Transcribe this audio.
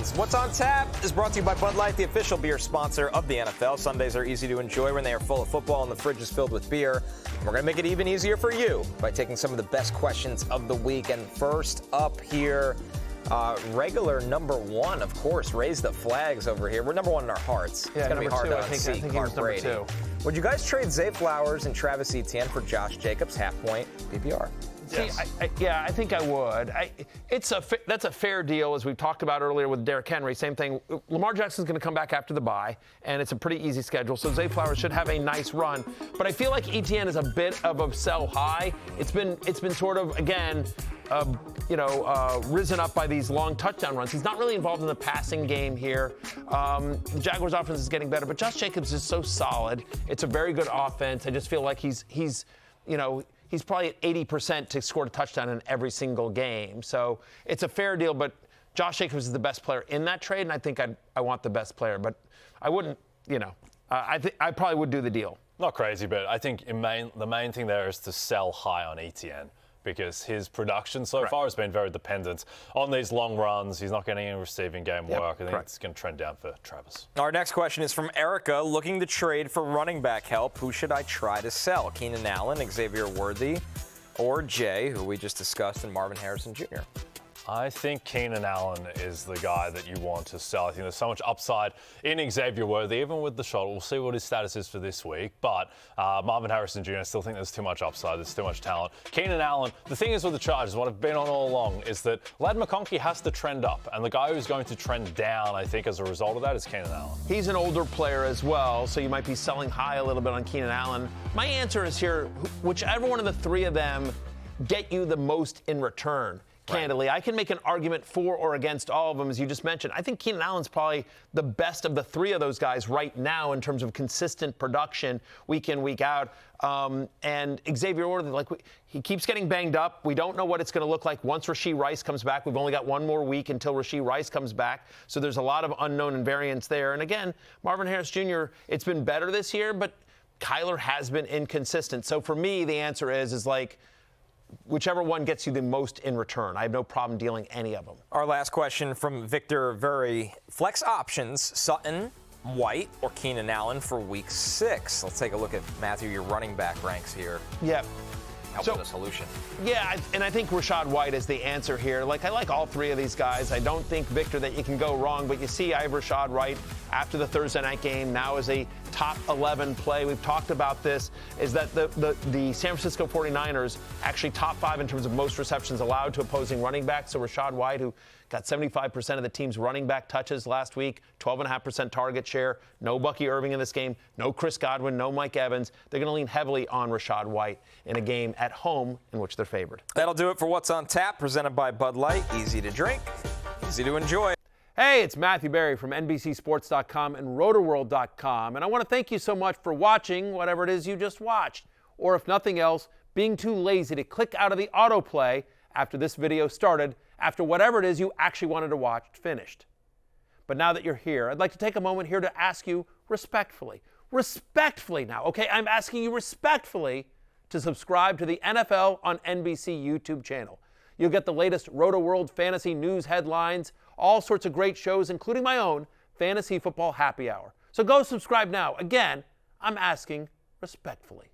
fans. What's on Tap is brought to you by Bud Light, the official beer sponsor of the NFL. Sundays are easy to enjoy when they are full of football and the fridge is filled with beer. We're going to make it even easier for you by taking some of the best questions of the week. And first up here, regular number one, of course, raise the flags over here. We're number one in our hearts. Yeah, it's going to be hard to I think Clark Brady. Two. Would you guys trade Zay Flowers and Travis Etienne for Josh Jacobs, half point PPR? Yes. See, I think I would. That's a fair deal, as we've talked about earlier with Derrick Henry. Same thing. Lamar Jackson's going to come back after the bye, and it's a pretty easy schedule. So Zay Flowers should have a nice run. But I feel like Etienne is a bit of a sell high. It's been sort of, again, risen up by these long touchdown runs. He's not really involved in the passing game here. The Jaguars' offense is getting better, but Josh Jacobs is so solid. It's a very good offense. I just feel like he's probably at 80% to score a touchdown in every single game. So it's a fair deal, but Josh Jacobs is the best player in that trade, and I think I want the best player. But I wouldn't, I probably would do the deal. Not crazy, but I think the main thing there is to sell high on Etienne, because his production so far has been very dependent on these long runs. He's not getting any receiving game work. I think it's going to trend down for Travis. Our next question is from Erica, looking to trade for running back help. Who should I try to sell? Keenan Allen, Xavier Worthy, or Jay, who we just discussed, and Marvin Harrison Jr.? I think Keenan Allen is the guy that you want to sell. I think there's so much upside in Xavier Worthy, even with the shot. We'll see what his status is for this week. But Marvin Harrison Jr., I still think there's too much upside. There's too much talent. Keenan Allen, the thing is with the Chargers, what I've been on all along, is that Ladd McConkey has to trend up. And the guy who's going to trend down, I think, as a result of that is Keenan Allen. He's an older player as well, so you might be selling high a little bit on Keenan Allen. My answer is here, whichever one of the three of them get you the most in return. Candidly, I can make an argument for or against all of them, as you just mentioned. I think Keenan Allen's probably the best of the three of those guys right now in terms of consistent production week in, week out. And Xavier Worthy, he keeps getting banged up. We don't know what it's going to look like once Rashee Rice comes back. We've only got one more week until Rashee Rice comes back. So there's a lot of unknown and variance there. And again, Marvin Harris Jr., it's been better this year, but Kyler has been inconsistent. So for me, the answer is whichever one gets you the most in return. I have no problem dealing any of them. Our last question from Victor Very. Flex options, Sutton, White, or Keenan Allen for week 6. Let's take a look at, Matthew, your running back ranks here. Yeah. Help with a solution. Yeah, and I think Rachaad White is the answer here. I like all three of these guys. I don't think, Victor, that you can go wrong, but you see I have Rachaad White after the Thursday night game now as a top 11 play. We've talked about this, is that the San Francisco 49ers actually top 5 in terms of most receptions allowed to opposing running backs. So Rachaad White, who got 75% of the team's running back touches last week, 12.5% target share, no Bucky Irving in this game, no Chris Godwin, no Mike Evans. They're going to lean heavily on Rachaad White in a game at home in which they're favored. That'll do it for What's on Tap, presented by Bud Light. Easy to drink, easy to enjoy. Hey, it's Matthew Berry from NBCSports.com and RotoWorld.com, and I want to thank you so much for watching whatever it is you just watched, or if nothing else, being too lazy to click out of the autoplay after this video started, after whatever it is you actually wanted to watch finished. But now that you're here, I'd like to take a moment here to ask you respectfully now, okay? I'm asking you respectfully to subscribe to the NFL on NBC YouTube channel. You'll get the latest RotoWorld fantasy news headlines, all sorts of great shows, including my own Fantasy Football Happy Hour. So go subscribe now. Again, I'm asking respectfully.